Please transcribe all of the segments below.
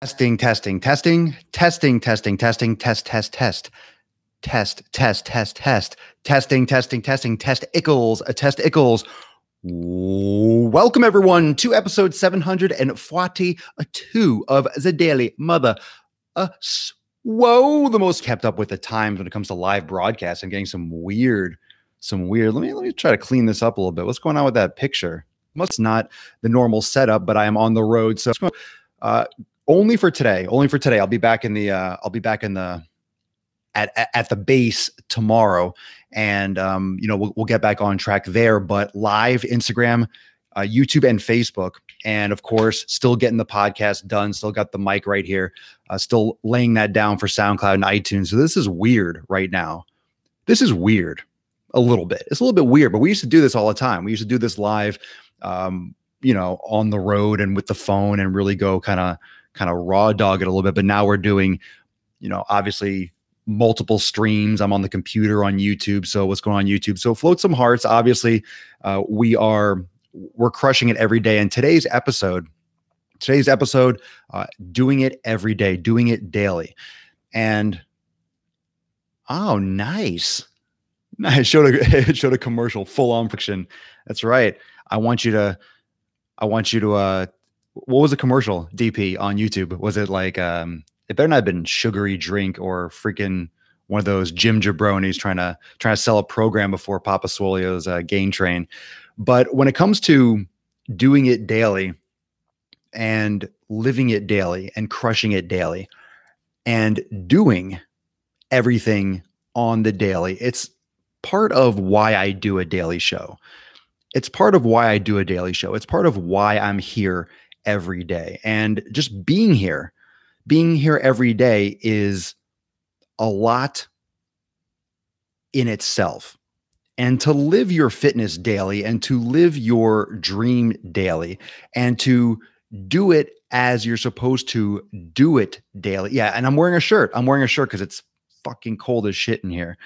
Testing, testing, testing, testing, testing, testing, test, test, test, test, test, test, test, testing, testing, testing, test Ickles, a test Ickles. Welcome everyone to episode 742 of the Daily Mother. Whoa, the most kept up with the times when it comes to live broadcast. I'm getting some weird. Let me try to clean this up a little bit. What's going on with that picture? It's not the normal setup, but I am on the road, so only for today. I'll be back at the base tomorrow, and we'll get back on track there. But live Instagram, YouTube, and Facebook, and of course, still getting the podcast done. Still got the mic right here. Still laying that down for SoundCloud and iTunes. So this is weird right now. This is weird a little bit. It's a little bit weird, but we used to do this all the time. We used to do this live, on the road and with the phone, and really go kind of raw dog it a little bit. But now we're doing, obviously multiple streams. I'm on the computer on YouTube. So what's going on YouTube? So float some hearts. Obviously, we're crushing it every day. And today's episode, doing it every day, doing it daily. And oh, nice. I showed a commercial, full on fiction. That's right. I want you to what was the commercial, DP, on YouTube? Was it like, it better not have been sugary drink or freaking one of those Jim Jabronis trying to sell a program before Papa Swole's gain train. But when it comes to doing it daily and living it daily and crushing it daily and doing everything on the daily, it's part of why I do a daily show. It's part of why I'm here every day. And just being here every day is a lot in itself. And to live your fitness daily and to live your dream daily and to do it as you're supposed to do it daily. Yeah. And I'm wearing a shirt because it's fucking cold as shit in here.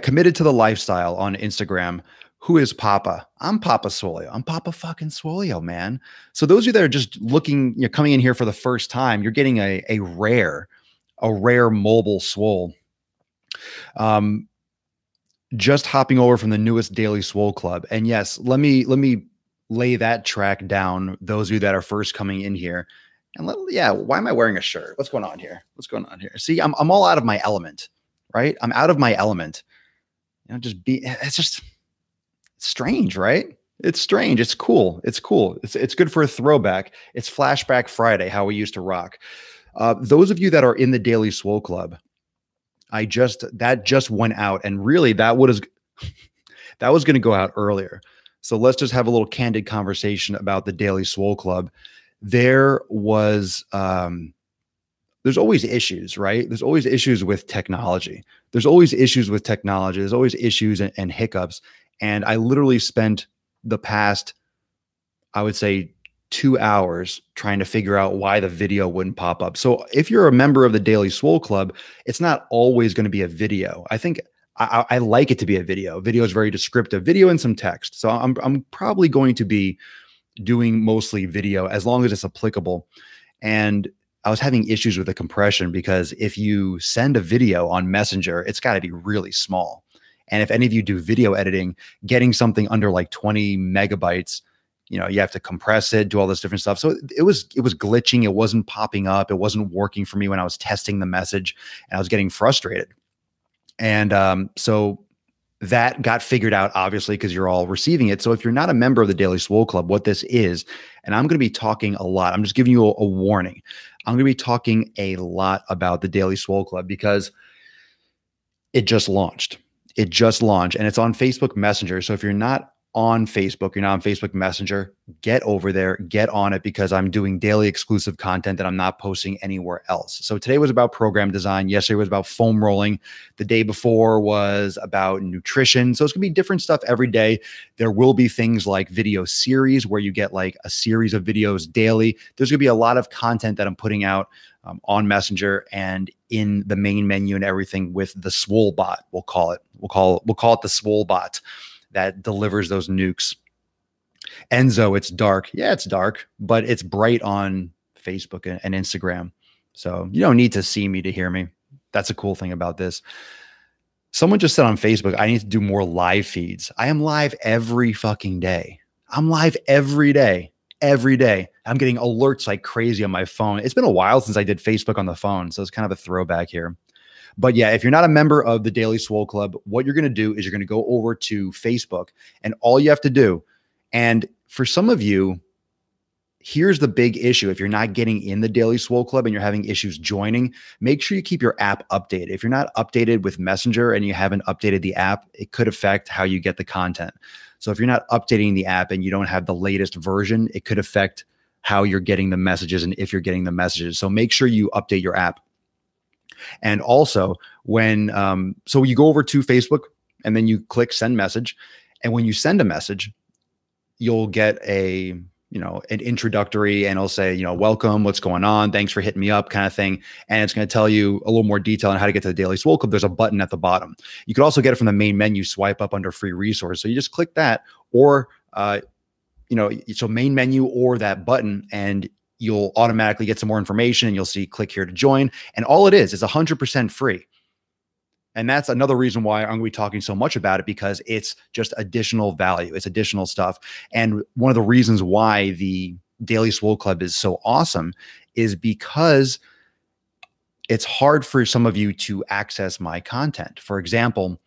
Committed to the lifestyle on Instagram. Who is Papa? I'm Papa Swole. I'm Papa fucking Swole, man. So those of you that are just looking, coming in here for the first time, you're getting a rare mobile Swole. Just hopping over from the newest Daily Swole Club. And yes, let me lay that track down. Those of you that are first coming in here, and why am I wearing a shirt? What's going on here? See, I'm all out of my element, right? I'm out of my element. It's just strange, right? It's strange. It's cool. It's good for a throwback. It's Flashback Friday, how we used to rock. Those of you that are in the Daily Swole Club, that just went out, and really that was going to go out earlier. So let's just have a little candid conversation about the Daily Swole Club. There's always issues, right? There's always issues with technology. There's always issues and hiccups. And I literally spent the past, I would say, 2 hours trying to figure out why the video wouldn't pop up. So if you're a member of the Daily Swole Club, it's not always going to be a video. I think I like it to be a video. Video is very descriptive, video and some text. So I'm probably going to be doing mostly video as long as it's applicable. And I was having issues with the compression because if you send a video on Messenger, it's got to be really small. And if any of you do video editing, getting something under like 20 megabytes, you have to compress it, do all this different stuff. So it was glitching. It wasn't popping up. It wasn't working for me when I was testing the message, and I was getting frustrated. And so that got figured out, obviously, because you're all receiving it. So if you're not a member of the Daily Swole Club, what this is, and I'm going to be talking a lot. I'm just giving you a warning. I'm going to be talking a lot about the Daily Swole Club because it just launched. And it's on Facebook Messenger. So if you're not on Facebook, you're not on Facebook Messenger, get over there, get on it, because I'm doing daily exclusive content that I'm not posting anywhere else. So today was about program design. Yesterday was about foam rolling. The day before was about nutrition. So it's gonna be different stuff every day. There will be things like video series where you get like a series of videos daily. There's gonna be a lot of content that I'm putting out on Messenger and in the main menu and everything with the Swole bot. We'll call it the Swole bot that delivers those nukes. Enzo, it's dark. Yeah, it's dark, but it's bright on Facebook and Instagram. So you don't need to see me to hear me. That's a cool thing about this. Someone just said on Facebook, I need to do more live feeds. I am live every fucking day. I'm live every day, every day. I'm getting alerts like crazy on my phone. It's been a while since I did Facebook on the phone. So it's kind of a throwback here. But yeah, if you're not a member of the Daily Swole Club, what you're going to do is you're going to go over to Facebook, and all you have to do, and for some of you, here's the big issue. If you're not getting in the Daily Swole Club and you're having issues joining, make sure you keep your app updated. If you're not updated with Messenger and you haven't updated the app, it could affect how you get the content. So if you're not updating the app and you don't have the latest version, it could affect how you're getting the messages and if you're getting the messages. So make sure you update your app. And also when, so you go over to Facebook and then you click send message. And when you send a message, you'll get an introductory, and it'll say, welcome, what's going on? Thanks for hitting me up, kind of thing. And it's going to tell you a little more detail on how to get to the Daily Swole Club. There's a button at the bottom. You could also get it from the main menu, swipe up under free resources. So you just click that, or, so main menu or that button, and you'll automatically get some more information, and you'll see click here to join. And all it is 100% free. And that's another reason why I'm going to be talking so much about it, because it's just additional value. It's additional stuff. And one of the reasons why the Daily Swole Club is so awesome is because it's hard for some of you to access my content. For example,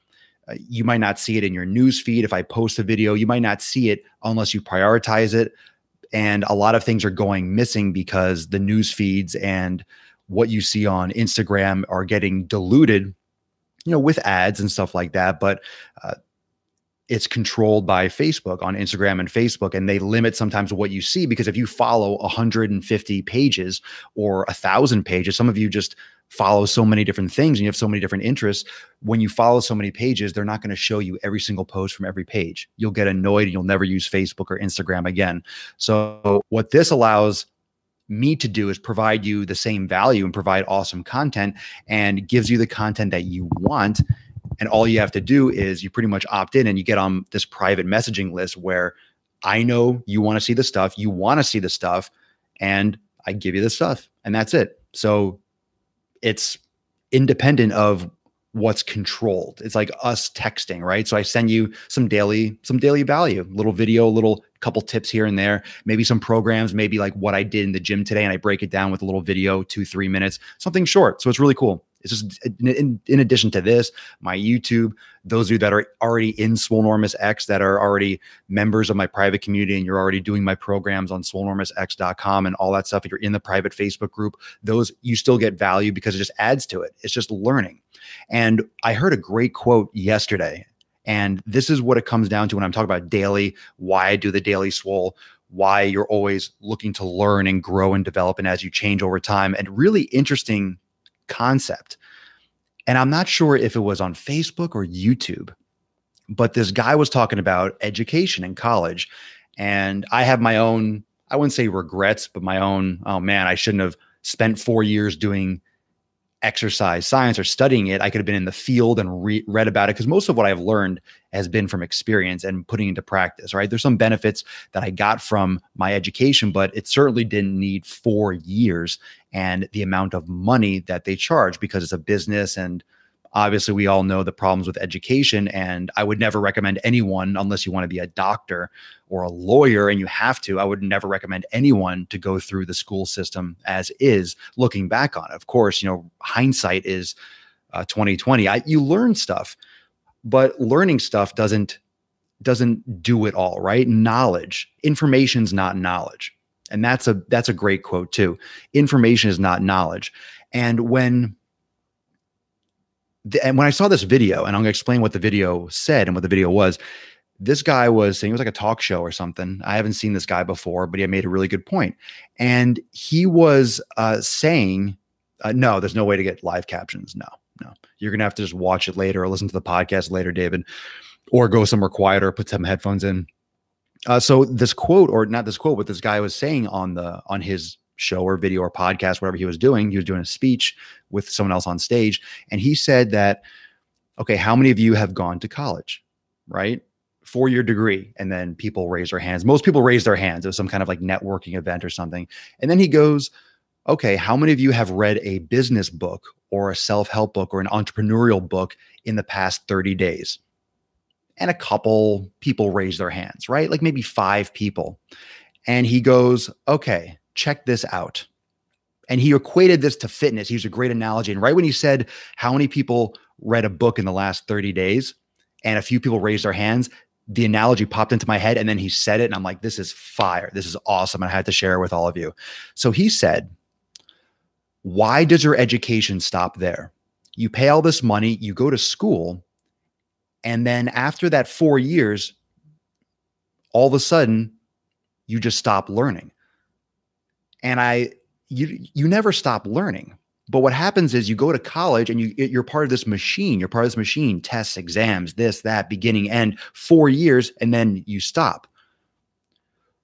you might not see it in your news feed. If I post a video, you might not see it unless you prioritize it. And a lot of things are going missing because the news feeds and what you see on Instagram are getting diluted, with ads and stuff like that. But it's controlled by Facebook on Instagram and Facebook, and they limit sometimes what you see, because if you follow 150 pages or 1,000 pages, some of you just follow so many different things and you have so many different interests. When you follow so many pages, they're not going to show you every single post from every page. You'll get annoyed and you'll never use Facebook or Instagram again. So what this allows me to do is provide you the same value and provide awesome content, and gives you the content that you want. And all you have to do is you pretty much opt in and you get on this private messaging list where I know you want to see the stuff, you want to see the stuff, and I give you the stuff, and that's it. So it's independent of what's controlled. It's like us texting, right? So I send you some daily value, little video, little couple tips here and there, maybe some programs, maybe like what I did in the gym today, and I break it down with a little video, 2-3 minutes, something short. So it's really cool. It's just in addition to this, my YouTube, those of you that are already in Swolenormous X, that are already members of my private community, and you're already doing my programs on swolenormousx.com and all that stuff, if you're in the private Facebook group, those you still get value because it just adds to it. It's just learning. And I heard a great quote yesterday, and this is what it comes down to when I'm talking about daily, why I do the Daily Swole, why you're always looking to learn and grow and develop, and as you change over time. And really interesting concept. And I'm not sure if it was on Facebook or YouTube, but this guy was talking about education in college. And I have my own, I wouldn't say regrets, but my own, oh man, I shouldn't have spent 4 years doing exercise science or studying it. I could have been in the field and read about it, because most of what I've learned has been from experience and putting into practice, right? There's some benefits that I got from my education, but it certainly didn't need 4 years and the amount of money that they charge, because it's a business. And obviously we all know the problems with education. And I would never recommend anyone, unless you want to be a doctor or a lawyer and you have to, I would never recommend anyone to go through the school system as is, looking back on it. Of course, hindsight is 2020. You learn stuff, but learning stuff doesn't do it all, right? Knowledge, information's not knowledge. And that's a great quote too. Information is not knowledge. And when I saw this video, and I'm going to explain what the video said and what the video was, this guy was saying, it was like a talk show or something. I haven't seen this guy before, but he made a really good point. And he was saying, no, there's no way to get live captions. No. You're going to have to just watch it later or listen to the podcast later, David, or go somewhere quiet or put some headphones in. So this quote, or not this quote, but this guy was saying on his show or video or podcast, whatever he was doing a speech with someone else on stage. And he said that, okay, how many of you have gone to college, right? 4-year degree. And then people raise their hands. Most people raise their hands. It was some kind of like networking event or something. And then he goes, okay, how many of you have read a business book or a self-help book or an entrepreneurial book in the past 30 days? And a couple people raise their hands, right? Like maybe 5 people. And he goes, okay, check this out. And he equated this to fitness. He used a great analogy. And right when he said how many people read a book in the last 30 days and a few people raised their hands, the analogy popped into my head. And then he said it. And I'm like, this is fire. This is awesome. And I had to share it with all of you. So he said, why does your education stop there? You pay all this money, you go to school, and then after that 4 years, all of a sudden, you just stop learning. And you never stop learning. But what happens is you go to college and you're part of this machine. You're part of this machine, tests, exams, this, that, beginning, end, 4 years, and then you stop.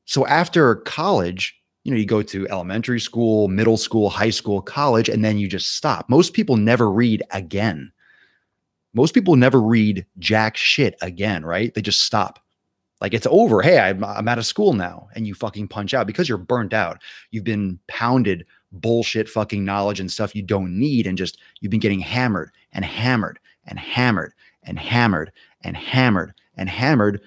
So after college, you go to elementary school, middle school, high school, college, and then you just stop. Most people never read again. Most people never read jack shit again, right? They just stop. Like it's over. Hey, I'm out of school now. And you fucking punch out because you're burnt out. You've been pounded bullshit fucking knowledge and stuff you don't need. And just, you've been getting hammered and hammered and hammered and hammered and hammered and hammered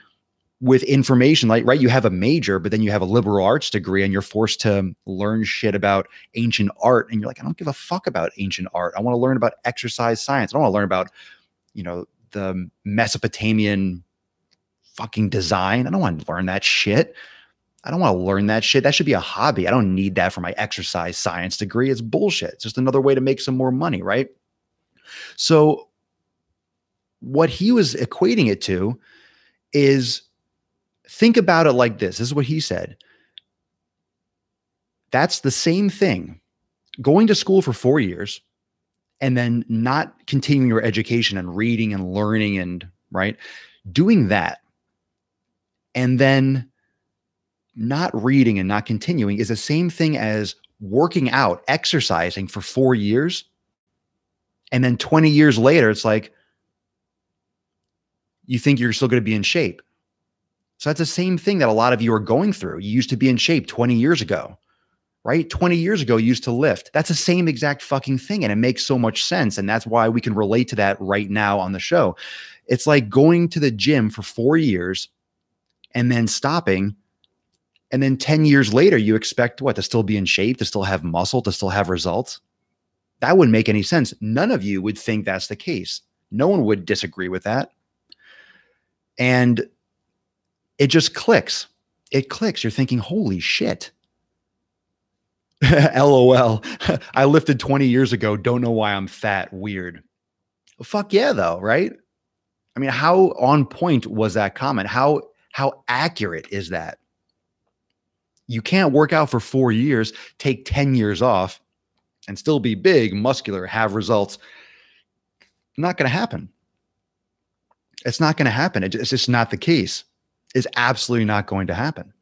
with information. Like, right, you have a major, but then you have a liberal arts degree and you're forced to learn shit about ancient art. And you're like, I don't give a fuck about ancient art. I want to learn about exercise science. I don't want to learn about, the Mesopotamian fucking design. I don't want to learn that shit. I don't want to learn that shit. That should be a hobby. I don't need that for my exercise science degree. It's bullshit. It's just another way to make some more money, right? So what he was equating it to is, think about it like this. This is what he said. That's the same thing. Going to school for 4 years and then not continuing your education and reading and learning and, right, doing that, and then not reading and not continuing is the same thing as working out, exercising for 4 years. And then 20 years later, it's like, you think you're still going to be in shape. So that's the same thing that a lot of you are going through. You used to be in shape 20 years ago, right? 20 years ago, you used to lift. That's the same exact fucking thing. And it makes so much sense. And that's why we can relate to that right now on the show. It's like going to the gym for 4 years and then stopping. And then 10 years later, you expect what? To still be in shape, to still have muscle, to still have results? That wouldn't make any sense. None of you would think that's the case. No one would disagree with that. And it just clicks. It clicks. You're thinking, holy shit. LOL. I lifted 20 years ago. Don't know why I'm fat. Weird. Well, fuck yeah, though, right? I mean, how on point was that comment? How accurate is that? You can't work out for 4 years, take 10 years off, and still be big, muscular, have results. Not going to happen. It's not going to happen. It's just not the case. It's absolutely not going to happen.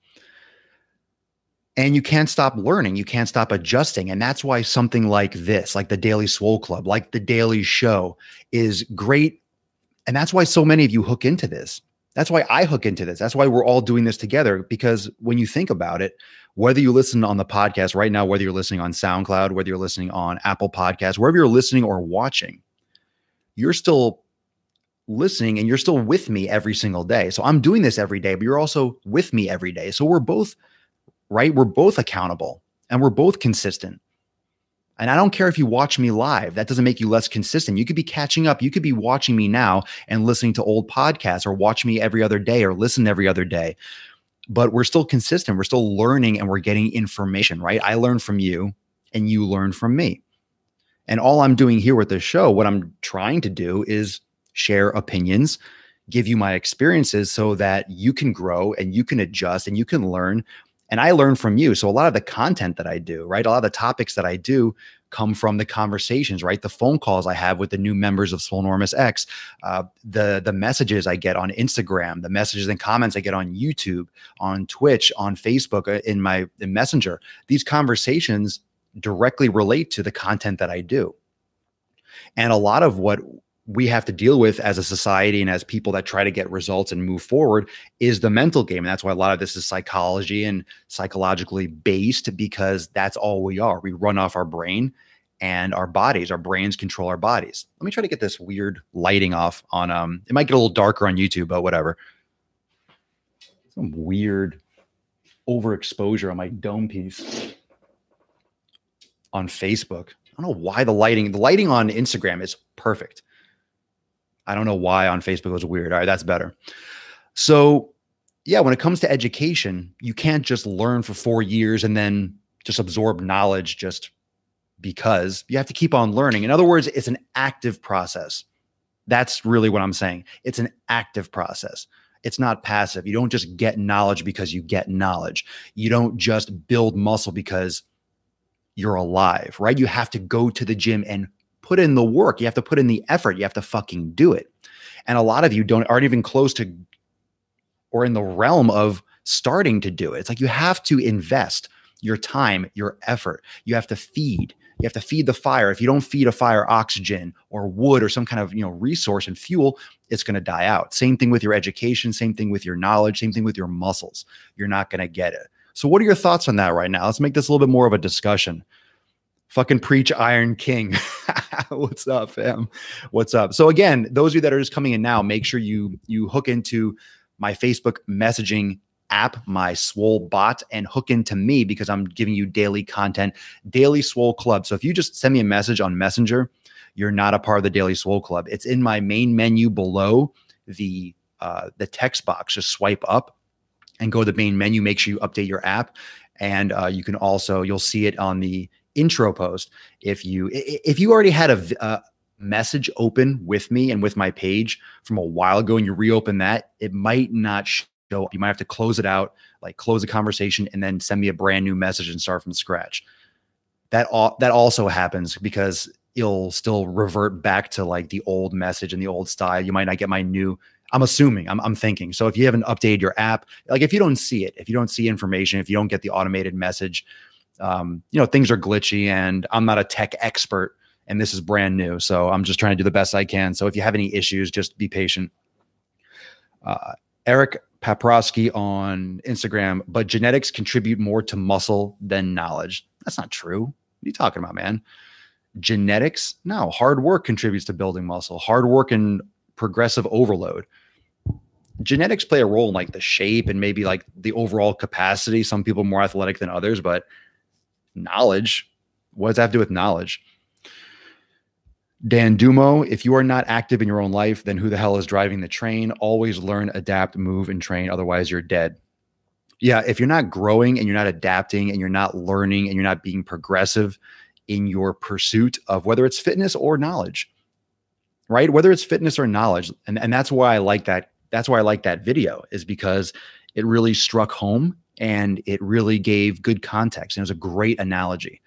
And you can't stop learning. You can't stop adjusting. And that's why something like this, like the Daily Swole Club, like the Daily Show, is great. And that's why so many of you hook into this. That's why I hook into this. That's why we're all doing this together. Because when you think about it, whether you listen on the podcast right now, whether you're listening on SoundCloud, whether you're listening on Apple Podcasts, wherever you're listening or watching, you're still listening and you're still with me every single day. So I'm doing this every day, but you're also with me every day. So we're both, right? We're both accountable and we're both consistent. And I don't care if you watch me live. That doesn't make you less consistent. You could be catching up. You could be watching me now and listening to old podcasts, or watch me every other day or listen every other day. But we're still consistent. We're still learning and we're getting information, right? I learn from you and you learn from me. And all I'm doing here with this show, what I'm trying to do is share opinions, give you my experiences so that you can grow and you can adjust and you can learn. And I learn from you. So a lot of the content that I do, right? A lot of the topics that I do come from the conversations, right? The phone calls I have with the new members of Swolenormous X, the messages I get on Instagram, the messages and comments I get on YouTube, on Twitch, on Facebook, in Messenger. These conversations directly relate to the content that I do. And a lot of what we have to deal with as a society and as people that try to get results and move forward is the mental game. And that's why a lot of this is psychology and psychologically based, because that's all we are. We run off our brain and our bodies. Our brains control our bodies. Let me try to get this weird lighting off on, it might get a little darker on YouTube, but whatever. Some weird overexposure on my dome piece on Facebook. I don't know why the lighting on Instagram is perfect. I don't know why on Facebook was weird. All right, that's better. So yeah, when it comes to education, you can't just learn for 4 years and then just absorb knowledge just because. You have to keep on learning. In other words, it's an active process. That's really what I'm saying. It's an active process. It's not passive. You don't just get knowledge because you get knowledge. You don't just build muscle because you're alive, right? You have to go to the gym and put in the work. You have to put in the effort. You have to fucking do it. And a lot of you aren't even close to or in the realm of starting to do it. It's like you have to invest your time, your effort. You have to feed. You have to feed the fire. If you don't feed a fire oxygen or wood or some kind of, resource and fuel, it's going to die out. Same thing with your education, same thing with your knowledge, same thing with your muscles. You're not going to get it. So what are your thoughts on that right now? Let's make this a little bit more of a discussion. Fucking preach, Iron King. What's up, fam? What's up? So again, those of you that are just coming in now, make sure you hook into my Facebook messaging app, my Swole bot, and hook into me because I'm giving you daily content, daily Swole Club. So if you just send me a message on Messenger, you're not a part of the daily Swole Club. It's in my main menu below the text box. Just swipe up and go to the main menu. Make sure you update your app, and you can also, you'll see it on the intro post. If you already had a message open with me and with my page from a while ago and you reopen that, it might not show up. You might have to close it out, like close the conversation and then send me a brand new message and start from scratch. That also happens because you'll still revert back to like the old message and the old style. You might not get my new, I'm assuming, I'm thinking. So if you haven't updated your app, like if you don't see it, if you don't see information, if you don't get the automated message, things are glitchy, and I'm not a tech expert and this is brand new. So I'm just trying to do the best I can. So if you have any issues, just be patient. Eric Paprosky on Instagram, but genetics contribute more to muscle than knowledge. That's not true. What are you talking about, man? Genetics? No, hard work contributes to building muscle. Hard work and progressive overload. Genetics play a role in like the shape and maybe like the overall capacity. Some people are more athletic than others, but knowledge, what does that have to do with knowledge? Dan Dumo, if you are not active in your own life, then who the hell is driving the train? Always learn, adapt, move, and train. Otherwise, you're dead. Yeah, if you're not growing and you're not adapting and you're not learning and you're not being progressive in your pursuit of whether it's fitness or knowledge, right? Whether it's fitness or knowledge. And that's why I like that. That's why I like that video, is because it really struck home and it really gave good context. And it was a great analogy.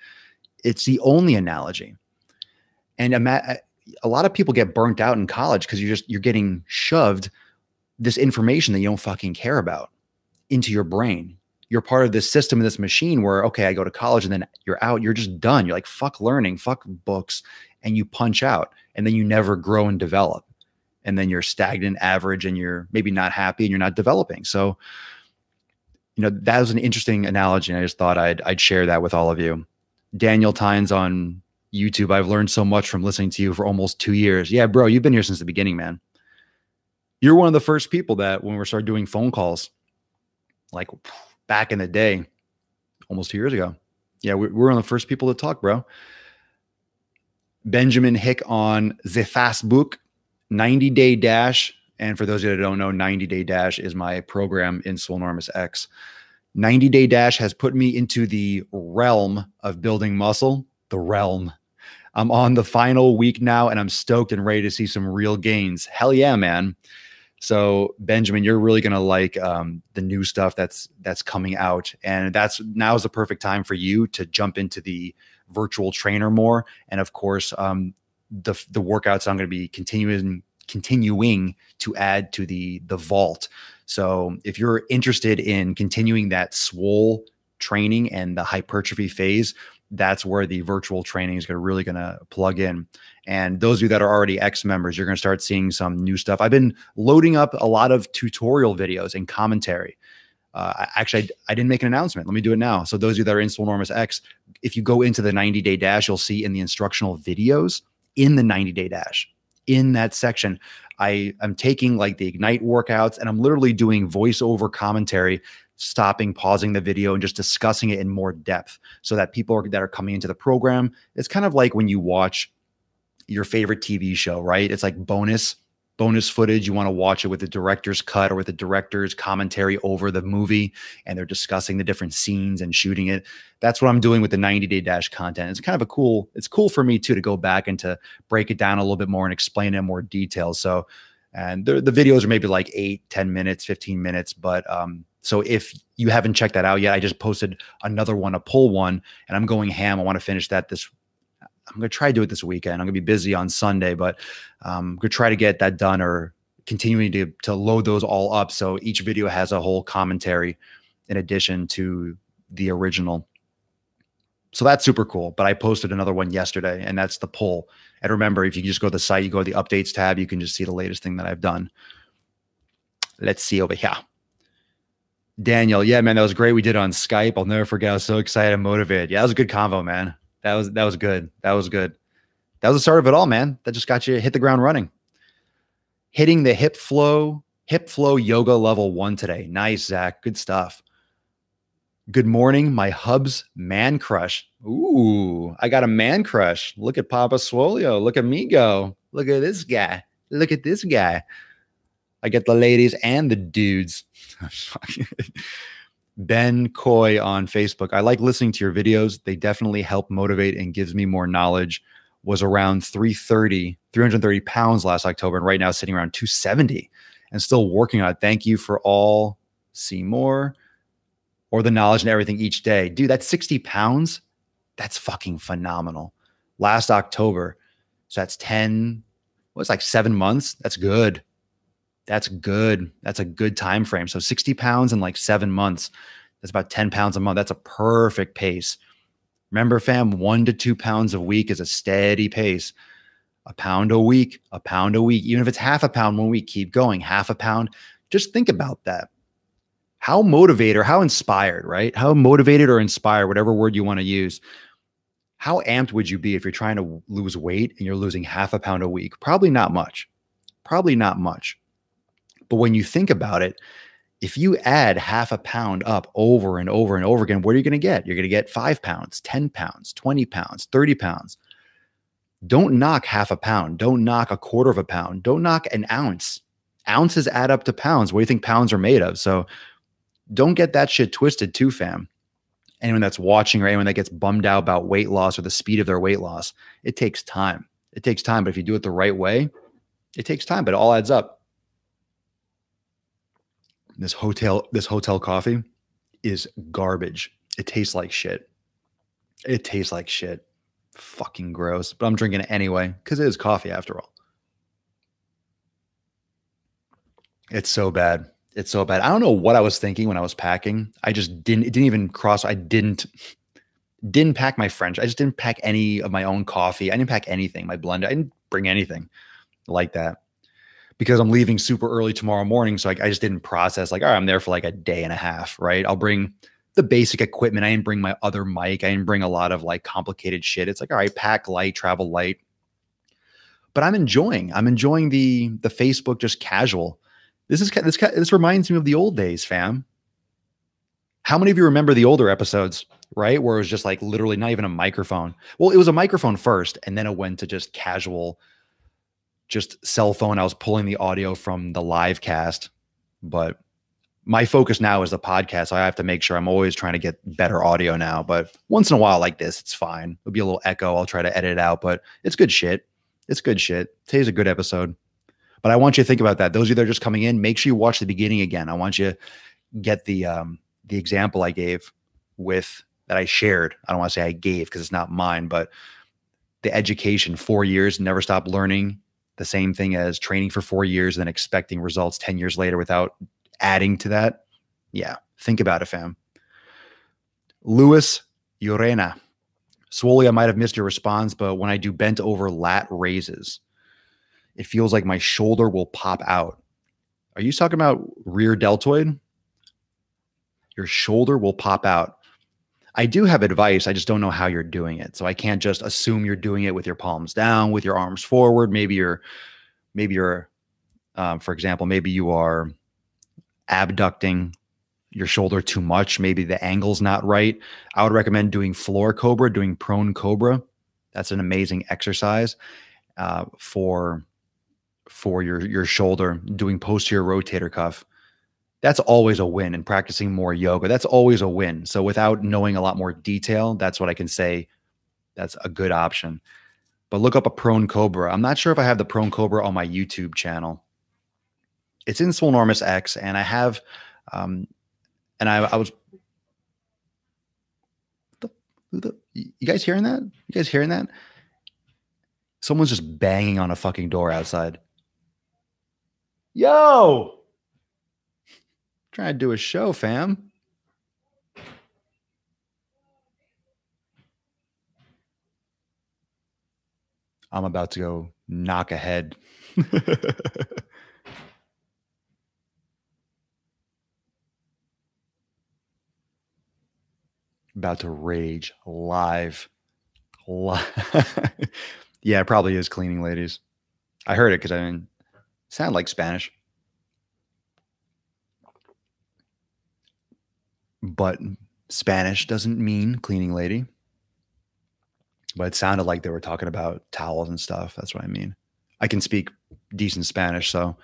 It's the only analogy. And a lot of people get burnt out in college because you're getting shoved this information that you don't fucking care about into your brain. You're part of this system, this machine where, okay, I go to college and then you're out, you're just done. You're like, fuck learning, fuck books, and you punch out, and then you never grow and develop. And then you're stagnant, average, and you're maybe not happy and you're not developing. So, that was an interesting analogy. And I just thought I'd share that with all of you. Daniel Tynes on YouTube, I've learned so much from listening to you for almost 2 years. Yeah, bro, you've been here since the beginning, man. You're one of the first people that when we started doing phone calls, like back in the day, almost 2 years ago. Yeah, we're one of the first people to talk, bro. Benjamin Hick on the Facebook, 90-day dash. And for those of you that don't know, 90-day dash is my program in Swolenormous X. 90-day dash has put me into the realm of building muscle, the realm. I'm on the final week now, and I'm stoked and ready to see some real gains. Hell yeah, man. So Benjamin, you're really going to like the new stuff that's coming out. And now is the perfect time for you to jump into the virtual trainer more. And of course, the workouts I'm going to be continuing to add to the vault. So if you're interested in continuing that Swole training and the hypertrophy phase, that's where the virtual training is really going to plug in. And those of you that are already X members, you're going to start seeing some new stuff. I've been loading up a lot of tutorial videos and commentary. I didn't make an announcement. Let me do it now. So those of you that are in Swolenormous X, if you go into the 90-day dash, you'll see in the instructional videos in the 90-day dash, in that section, I'm taking like the Ignite workouts and I'm literally doing voiceover commentary, stopping, pausing the video and just discussing it in more depth so that people that are coming into the program, it's kind of like when you watch your favorite TV show, right? It's like bonus footage. You want to watch it with the director's cut or with the director's commentary over the movie, and they're discussing the different scenes and shooting it. That's what I'm doing with the 90-day dash content. It's kind of it's cool for me too, to go back and to break it down a little bit more and explain it in more detail. So, and the videos are maybe like 8, 10 minutes, 15 minutes. But so if you haven't checked that out yet, I just posted another one, a pull one, and I'm going ham. I want to finish that I'm going to try to do it this weekend. I'm going to be busy on Sunday, but I'm going to try to get that done, or continuing to load those all up. So each video has a whole commentary in addition to the original. So that's super cool. But I posted another one yesterday, and that's the poll. And remember, if you just go to the site, you go to the updates tab, you can just see the latest thing that I've done. Let's see over here. Daniel, yeah, man, that was great. We did it on Skype. I'll never forget. I was so excited and motivated. Yeah, that was a good convo, man. That was good. That was good. That was the start of it all, man. That just got you hit the ground running. Hitting the hip flow yoga level 1 today. Nice, Zach. Good stuff. Good morning, my hub's man crush. Ooh, I got a man crush. Look at Papa Swolio. Look at me go. Look at this guy. Look at this guy. I get the ladies and the dudes. Ben Coy on Facebook. I like listening to your videos. They definitely help motivate and gives me more knowledge. Was around 330 pounds last October, and right now sitting around 270 and still working on it. Thank you for all. See more or the knowledge and everything each day. Dude, that's 60 pounds. That's fucking phenomenal. Last October. So that's 7 months. That's good. That's good. That's a good time frame. So 60 pounds in like 7 months. That's about 10 pounds a month. That's a perfect pace. Remember, fam, 1 to 2 pounds a week is a steady pace. A pound a week. Even if it's half a pound 1 week, keep going. Half a pound. Just think about that. How motivated or how inspired, right? How motivated or inspired, whatever word you want to use. How amped would you be if you're trying to lose weight and you're losing half a pound a week? Probably not much. But when you think about it, if you add half a pound up over and over and over again, what are you going to get? You're going to get 5 pounds, 10 pounds, 20 pounds, 30 pounds. Don't knock half a pound. Don't knock a quarter of a pound. Don't knock an ounce. Ounces add up to pounds. What do you think pounds are made of? So don't get that shit twisted too, fam. Anyone that's watching or anyone that gets bummed out about weight loss or the speed of their weight loss, it takes time. It takes time. But if you do it the right way, it takes time, but it all adds up. This hotel coffee is garbage. It tastes like shit. Fucking gross. But I'm drinking it anyway because it is coffee after all. It's so bad. I don't know what I was thinking when I was packing. I just didn't pack my French. I just didn't pack any of my own coffee. I didn't pack anything. My blender. I didn't bring anything like that. Because I'm leaving super early tomorrow morning. So I just didn't process like, all right, I'm there for like a day and a half, right? I'll bring the basic equipment. I didn't bring my other mic. I didn't bring a lot of like complicated shit. It's like, all right, pack light, travel light. But I'm enjoying the Facebook just casual. This reminds me of the old days, fam. How many of you remember the older episodes, right? Where it was just like literally not even a microphone. Well, it was a microphone first, and then it went to just casual, just cell phone. I was pulling the audio from the live cast, but my focus now is the podcast. So I have to make sure I'm always trying to get better audio now, but once in a while like this, it's fine. It'll be a little echo. I'll try to edit it out, but it's good shit. Today's a good episode, but I want you to think about that. Those of you that are just coming in, make sure you watch the beginning again. I want you to get the example I gave that I shared. I don't want to say I gave because it's not mine, but the education, 4 years, never stop learning. The same thing as training for 4 years and then expecting results 10 years later without adding to that. Yeah. Think about it, fam. Luis Urena. Swole, I might have missed your response, but when I do bent over lat raises, it feels like my shoulder will pop out. Are you talking about rear deltoid? Your shoulder will pop out. I do have advice. I just don't know how you're doing it. So I can't just assume you're doing it with your palms down, with your arms forward. Maybe you're, for example, maybe you are abducting your shoulder too much. Maybe the angle's not right. I would recommend doing floor cobra, doing prone cobra. That's an amazing exercise for your shoulder. Doing posterior rotator cuff. That's always a win. And practicing more yoga, that's always a win. So without knowing a lot more detail, that's what I can say. That's a good option. But look up a prone cobra. I'm not sure if I have the prone cobra on my YouTube channel. It's in Swolenormous X, and I have, and I was. You guys hearing that? You guys hearing that? Someone's just banging on a fucking door outside. Yo! Trying to do a show, fam. I'm about to go knock a head. About to rage live. Yeah, it probably is cleaning ladies. I heard it because it sounded like Spanish. But Spanish doesn't mean cleaning lady. But it sounded like they were talking about towels and stuff. That's what I mean. I can speak decent Spanish, so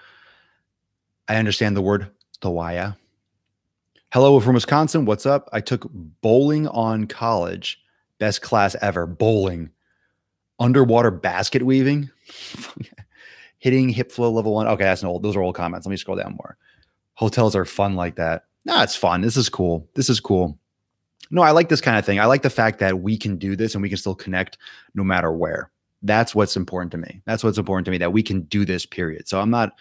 I understand the word toalla. Hello from Wisconsin. What's up? I took bowling on college. Best class ever. Bowling. Underwater basket weaving. Hitting hip flow level 1. Okay, that's an old. Those are old comments. Let me scroll down more. Hotels are fun like that. Nah, it's fun. This is cool. This is cool. No, I like this kind of thing. I like the fact that we can do this and we can still connect no matter where. That's what's important to me. That's what's important to me, that we can do this, period. So I'm not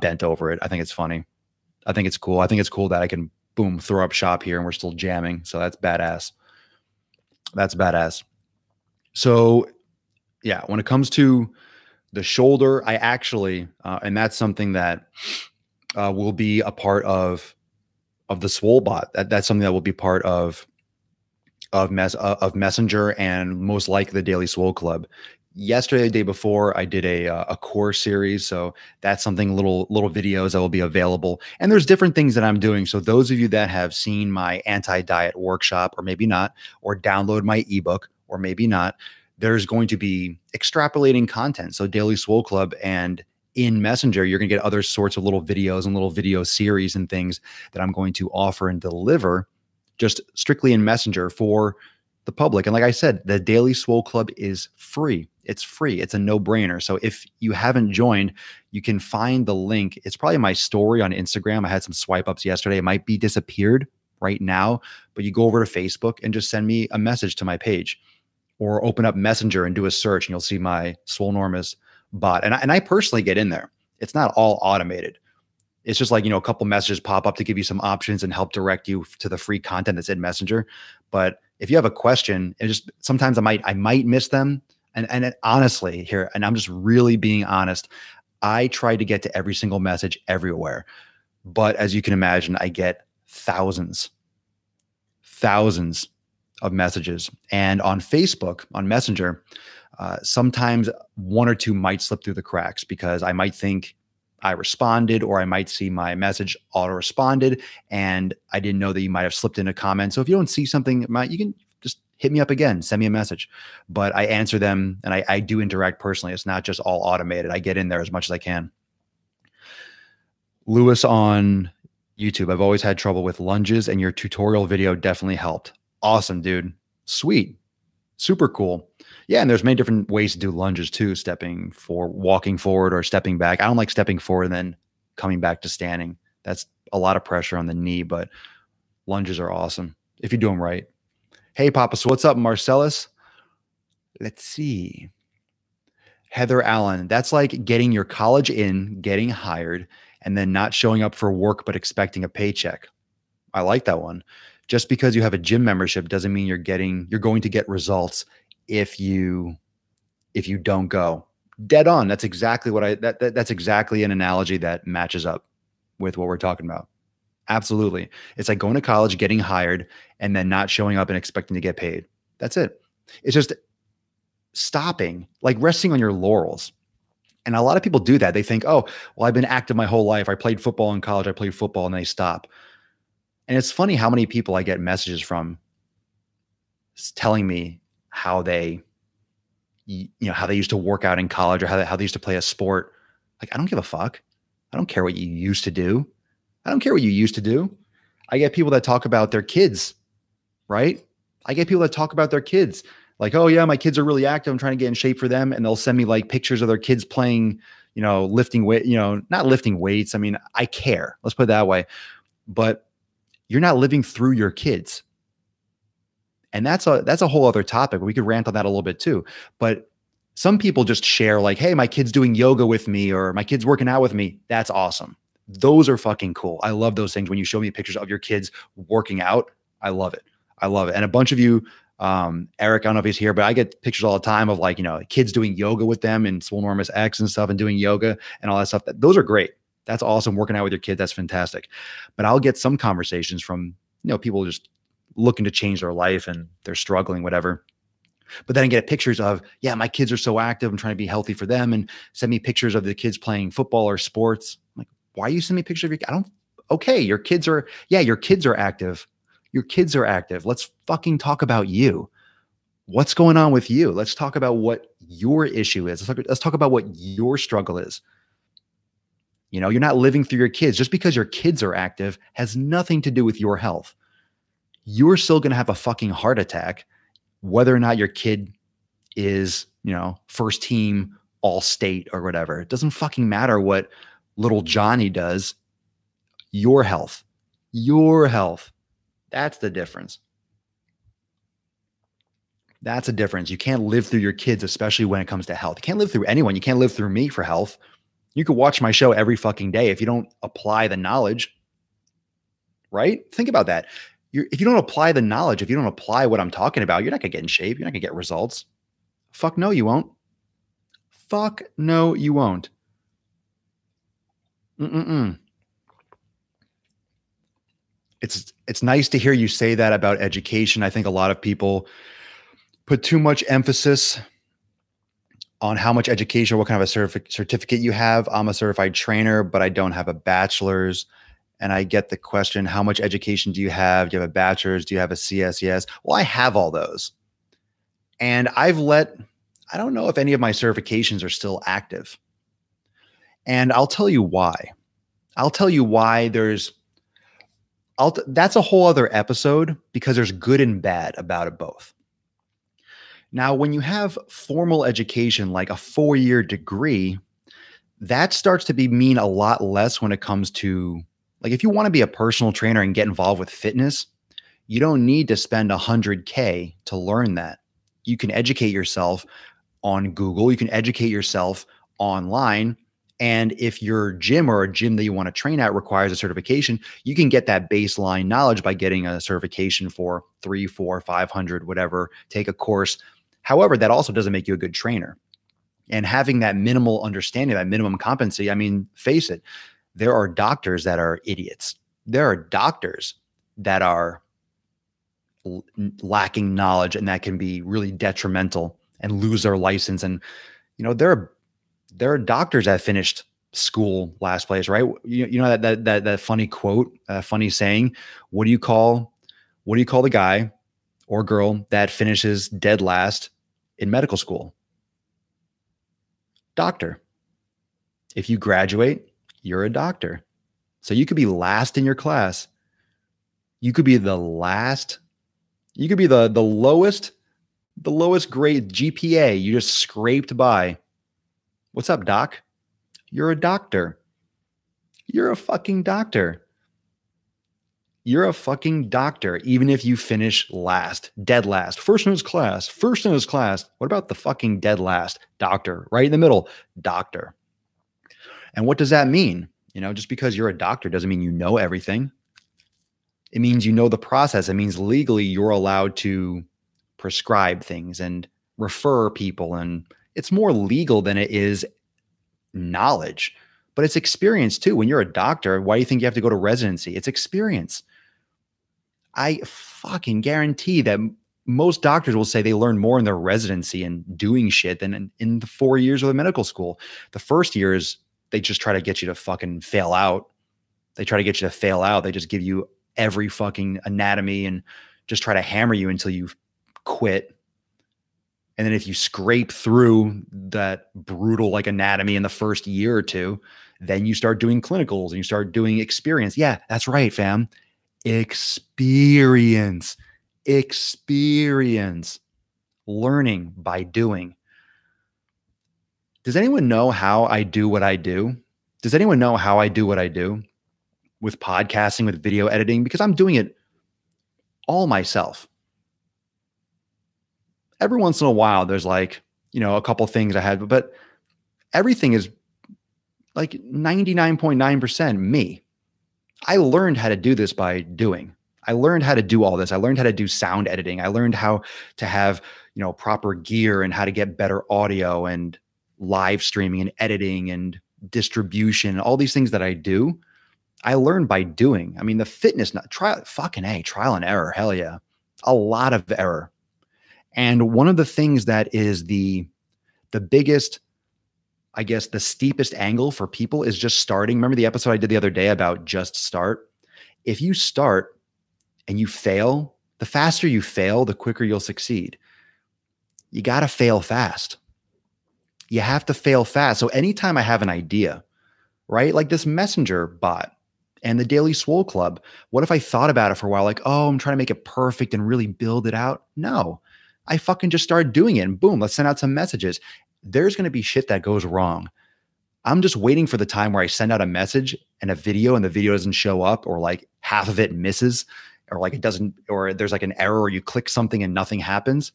bent over it. I think it's funny. I think it's cool. I think it's cool that I can boom, throw up shop here and we're still jamming. So that's badass. That's badass. So yeah, when it comes to the shoulder, I actually, and that's something that will be a part of the Swole bot. That's something that will be part of Messenger and most likely the Daily Swole Club. Yesterday, the day before, I did a core series, so that's something, little videos that will be available. And there's different things that I'm doing. So those of you that have seen my anti-diet workshop, or maybe not, or download my ebook, or maybe not, there's going to be extrapolating content. So Daily Swole Club and in Messenger, you're going to get other sorts of little videos and little video series and things that I'm going to offer and deliver just strictly in Messenger for the public. And like I said, the Daily Swole Club is free. It's free. It's a no-brainer. So if you haven't joined, you can find the link. It's probably my story on Instagram. I had some swipe ups yesterday. It might be disappeared right now, but you go over to Facebook and just send me a message to my page, or open up Messenger and do a search and you'll see my Swolenormous bot. And I personally get in there. It's not all automated. It's just like, a couple messages pop up to give you some options and help direct you to the free content that's in Messenger. But if you have a question, it just, sometimes I might miss them. And honestly here, and I'm just really being honest, I try to get to every single message everywhere. But as you can imagine, I get thousands of messages. And on Facebook, on Messenger, sometimes one or two might slip through the cracks because I might think I responded, or I might see my message auto responded and I didn't know that you might have slipped in a comment. So if you don't see something, you can just hit me up again, send me a message. But I answer them and I do interact personally. It's not just all automated. I get in there as much as I can. Lewis on YouTube, I've always had trouble with lunges and your tutorial video definitely helped. Awesome, dude. Sweet. Super cool. Yeah, and there's many different ways to do lunges too, walking forward or stepping back. I don't like stepping forward and then coming back to standing. That's a lot of pressure on the knee, but lunges are awesome if you do them right. Hey, Papa, so what's up, Marcellus? Let's see. Heather Allen, that's like getting your college in, getting hired, and then not showing up for work but expecting a paycheck. I like that one. Just because you have a gym membership doesn't mean you're going to get results if you don't go. Dead on. That's exactly what that's exactly an analogy that matches up with what we're talking about. Absolutely. It's like going to college, getting hired, and then not showing up and expecting to get paid. That's it. It's just stopping, like resting on your laurels. And a lot of people do that. They think, oh, well, I've been active my whole life. I played football in college. I played football, and they stop. And it's funny how many people I get messages from telling me how they, how they used to work out in college or how they used to play a sport. Like, I don't give a fuck. I don't care what you used to do. I don't care what you used to do. I get people that talk about their kids, right? I get people that talk about their kids. Like, oh yeah, my kids are really active. I'm trying to get in shape for them. And they'll send me like pictures of their kids playing, lifting weight, not lifting weights. I mean, I care. Let's put it that way. But you're not living through your kids. And that's a whole other topic. We could rant on that a little bit too. But some people just share like, hey, my kid's doing yoga with me or my kid's working out with me. That's awesome. Those are fucking cool. I love those things. When you show me pictures of your kids working out, I love it. I love it. And a bunch of you, Eric, I don't know if he's here, but I get pictures all the time of like, kids doing yoga with them and Swolenormous X and stuff and doing yoga and all that stuff. Those are great. That's awesome. Working out with your kids. That's fantastic. But I'll get some conversations from, people just looking to change their life and they're struggling, whatever. But then I get pictures of, yeah, my kids are so active. I'm trying to be healthy for them, and send me pictures of the kids playing football or sports. I'm like, why are you sending me pictures of your kid? Okay, your kids are active. Your kids are active. Let's fucking talk about you. What's going on with you? Let's talk about what your issue is. Let's talk about what your struggle is. You're not living through your kids. Just because your kids are active has nothing to do with your health. You're still going to have a fucking heart attack, whether or not your kid is, first team all state or whatever. It doesn't fucking matter what little Johnny does. Your health, that's the difference. That's a difference. You can't live through your kids, especially when it comes to health. You can't live through anyone. You can't live through me for health. You could watch my show every fucking day. If you don't apply the knowledge, right? Think about that. If you don't apply the knowledge, if you don't apply what I'm talking about, you're not going to get in shape. You're not going to get results. Fuck no, you won't. Fuck no, you won't. It's nice to hear you say that about education. I think a lot of people put too much emphasis on how much education, what kind of a certificate you have. I'm a certified trainer, but I don't have a bachelor's. And I get the question, how much education do you have? Do you have a bachelor's? Do you have a CSES? Well, I have all those. And I don't know if any of my certifications are still active. And I'll tell you why. That's a whole other episode, because there's good and bad about it both. Now, when you have formal education, like a 4-year degree, that starts to mean a lot less when it comes to, like, if you want to be a personal trainer and get involved with fitness, you don't need to spend $100K to learn that. You can educate yourself on Google. You can educate yourself online. And if your gym or a gym that you want to train at requires a certification, you can get that baseline knowledge by getting a certification for $300, $400, $500, whatever, take a course. However, that also doesn't make you a good trainer. And having that minimal understanding, that minimum competency, I mean, face it, there are doctors that are idiots. There are doctors that are lacking knowledge, and that can be really detrimental and lose their license. And, there are doctors that finished school last place, right? You know that funny quote, funny saying, what do you call the guy or girl that finishes dead last in medical school? Doctor. If you graduate, you're a doctor. So you could be last in your class. You could be the last. You could be the lowest grade GPA. You just scraped by. What's up, doc? You're a doctor. You're a fucking doctor. You're a fucking doctor, even if you finish last, dead last, first in his class. What about the fucking dead last? Doctor, right in the middle, doctor. And what does that mean? Just because you're a doctor doesn't mean you know everything. It means you know the process. It means legally you're allowed to prescribe things and refer people. And it's more legal than it is knowledge, but it's experience too. When you're a doctor, why do you think you have to go to residency? It's experience. I fucking guarantee that most doctors will say they learn more in their residency and doing shit than in the 4 years of the medical school. The first years, they just try to get you to fucking fail out. They try to get you to fail out. They just give you every fucking anatomy and just try to hammer you until you quit. And then if you scrape through that brutal like anatomy in the first year or two, then you start doing clinicals and you start doing experience. Yeah, that's right, fam. Experience, experience, learning by doing. Does anyone know how I do what I do? Does anyone know how I do what I do with podcasting, with video editing? Because I'm doing it all myself. Every once in a while, there's like, a couple things I had, but everything is like 99.9% me. I learned how to do this by doing. I learned how to do all this. I learned how to do sound editing. I learned how to have, proper gear and how to get better audio and live streaming and editing and distribution, all these things that I do. I learned by doing. I mean, the fitness, trial and error. Hell yeah. A lot of error. And one of the things that is the biggest, I guess, the steepest angle for people is just starting. Remember the episode I did the other day about just start? If you start and you fail, the faster you fail, the quicker you'll succeed. You got to fail fast. You have to fail fast. So anytime I have an idea, right? Like this messenger bot and the Daily Swole Club, what if I thought about it for a while? Like, oh, I'm trying to make it perfect and really build it out. No, I fucking just started doing it and boom, let's send out some messages. There's going to be shit that goes wrong. I'm just waiting for the time where I send out a message and a video and the video doesn't show up, or like half of it misses, or like it doesn't, or there's like an error, or you click something and nothing happens.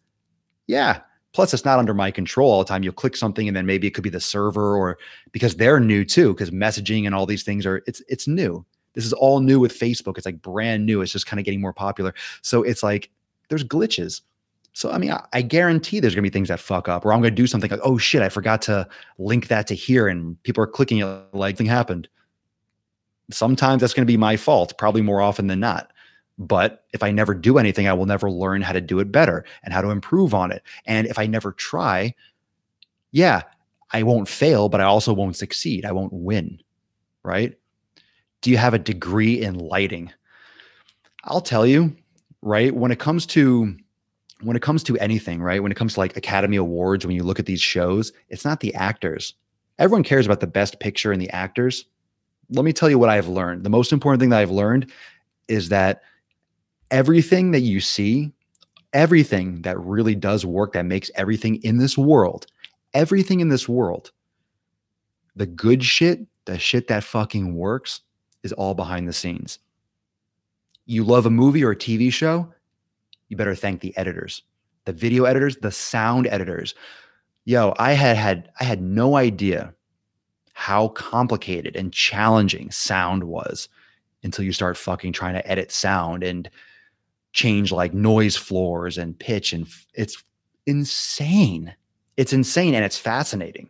Yeah. Plus it's not under my control all the time. You'll click something and then maybe it could be the server, or because they're new too, because messaging and all these things it's new. This is all new with Facebook. It's like brand new. It's just kind of getting more popular. So it's like, there's glitches. So, I mean, I guarantee there's going to be things that fuck up, or I'm going to do something like, oh shit, I forgot to link that to here. And people are clicking it like thing happened. Sometimes that's going to be my fault, probably more often than not. But if I never do anything, I will never learn how to do it better and how to improve on it. And if I never try, yeah, I won't fail, but I also won't succeed. I won't win, right? Do you have a degree in lighting? I'll tell you, right? When it comes to anything, right? When it comes to like Academy Awards, when you look at these shows, it's not the actors. Everyone cares about the best picture and the actors. Let me tell you what I've learned. The most important thing that I've learned is that everything that you see, everything that really does work, that makes everything in this world, the good shit, the shit that fucking works, is all behind the scenes. You love a movie or a TV show, you better thank the editors, the video editors, the sound editors. Yo, I had no idea how complicated and challenging sound was until you start fucking trying to edit sound and change like noise floors and pitch. And it's insane. It's insane and it's fascinating.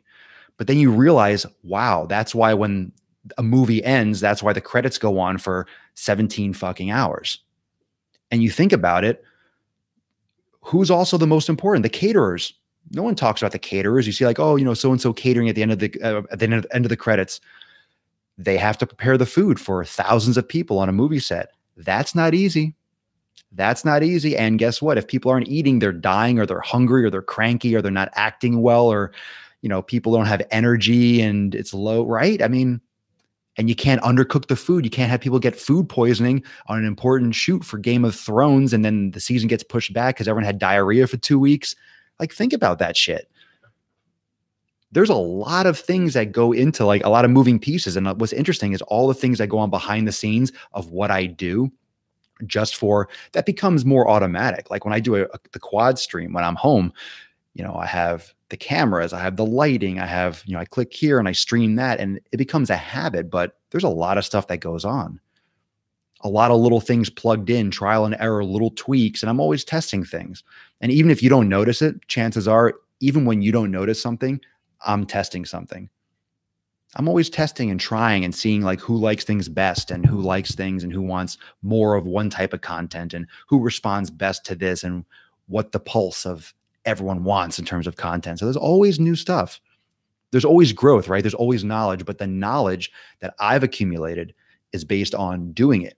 But then you realize, wow, that's why when a movie ends, that's why the credits go on for 17 fucking hours. And you think about it, who's also the most important? The caterers. No one talks about the caterers. You see like, oh, so-and-so catering at the end of the credits. They have to prepare the food for thousands of people on a movie set. That's not easy. That's not easy. And guess what? If people aren't eating, they're dying, or they're hungry, or they're cranky, or they're not acting well, or, people don't have energy and it's low, right? I mean, and you can't undercook the food. You can't have people get food poisoning on an important shoot for Game of Thrones, and then the season gets pushed back because everyone had diarrhea for 2 weeks. Like, think about that shit. There's a lot of things that go into like a lot of moving pieces. And what's interesting is all the things that go on behind the scenes of what I do, just for that becomes more automatic. Like when I do the quad stream when I'm home, I have the cameras, I have the lighting, I have, I click here and I stream that, and it becomes a habit. But there's a lot of stuff that goes on. a lot of little things plugged in, trial and error, little tweaks, and I'm always testing things. And even if you don't notice it, chances are, even when you don't notice something, I'm testing something. I'm always testing and trying and seeing like who likes things best and who likes things and who wants more of one type of content and who responds best to this and what the pulse of everyone wants in terms of content. So there's always new stuff. There's always growth, right? There's always knowledge, but the knowledge that I've accumulated is based on doing it.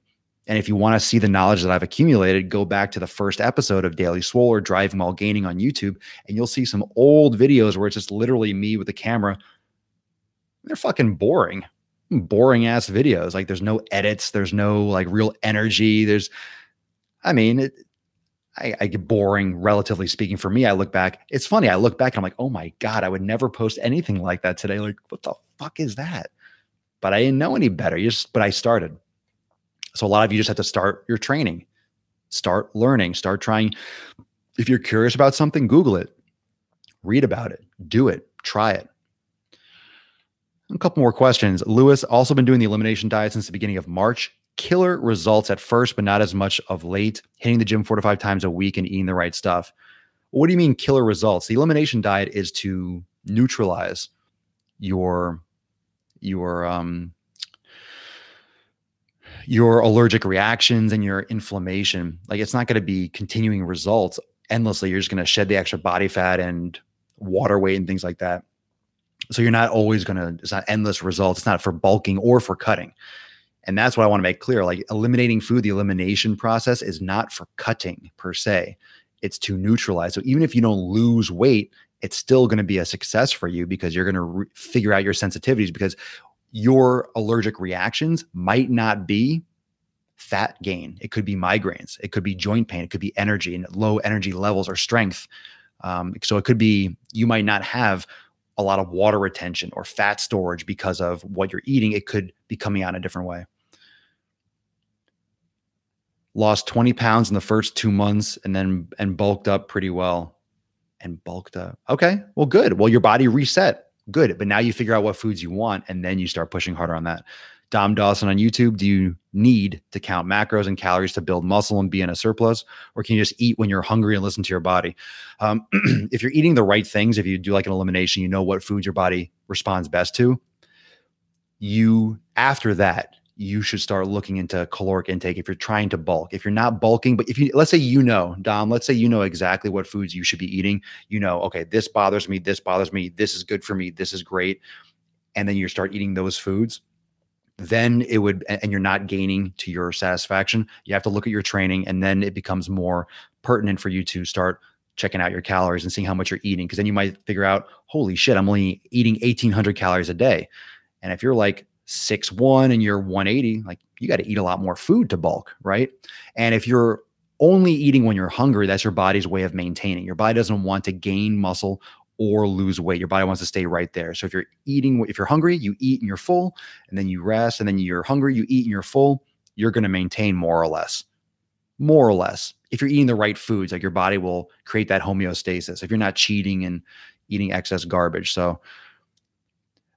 And if you want to see the knowledge that I've accumulated, go back to the first episode of Daily Swole or Driving While Gaining on YouTube, and you'll see some old videos where it's just literally me with the camera. They're fucking boring ass videos. Like there's no edits. There's no like real energy. I mean, I get boring, relatively speaking. For me, I look back. It's funny. I look back and I'm like, oh my God, I would never post anything like that today. Like, what the fuck is that? But I didn't know any better. But I started. So a lot of you just have to start your training, start learning, start trying. If you're curious about something, Google it, read about it, do it, try it. A couple more questions. Lewis, also been doing the elimination diet since the beginning of March. Killer results at first, but not as much of late. Hitting the gym 4 to 5 times a week and eating the right stuff. What do you mean killer results? The elimination diet is to neutralize your allergic reactions and your inflammation. Like it's not going to be continuing results endlessly. You're just going to shed the extra body fat and water weight and things like that. So you're not always it's not endless results. It's not for bulking or for cutting. And that's what I want to make clear. Like eliminating food, the elimination process is not for cutting per se. It's to neutralize. So even if you don't lose weight, it's still going to be a success for you because you're going to figure out your sensitivities, because your allergic reactions might not be fat gain. It could be migraines. It could be joint pain. It could be energy and low energy levels or strength. So it could be, you might not have a lot of water retention or fat storage because of what you're eating. It could be coming out in a different way. Lost 20 pounds in the first 2 months and bulked up pretty well. And bulked up. Okay, well, good. Well, your body reset. Good. But now you figure out what foods you want and then you start pushing harder on that. Dom Dawson on YouTube, do you need to count macros and calories to build muscle and be in a surplus? Or can you just eat when you're hungry and listen to your body? If you're eating the right things, if you do like an elimination, you know what foods your body responds best to. After that, you should start looking into caloric intake if you're trying to bulk. If you're not bulking, but let's say Dom, let's say you know exactly what foods you should be eating. Okay, this bothers me, this is good for me, this is great. And then you start eating those foods. Then and you're not gaining to your satisfaction. You have to look at your training, and then it becomes more pertinent for you to start checking out your calories and seeing how much you're eating. Because then you might figure out, holy shit, I'm only eating 1,800 calories a day. And if you're like 6'1" and you're 180, like you got to eat a lot more food to bulk, right? And if you're only eating when you're hungry, that's your body's way of maintaining. Your body doesn't want to gain muscle or lose weight. Your body wants to stay right there. So if you're hungry, you eat and you're full, and then you rest, and then you're hungry, you eat and you're full, you're going to maintain more or less. If you're eating the right foods, like your body will create that homeostasis if you're not cheating and eating excess garbage. So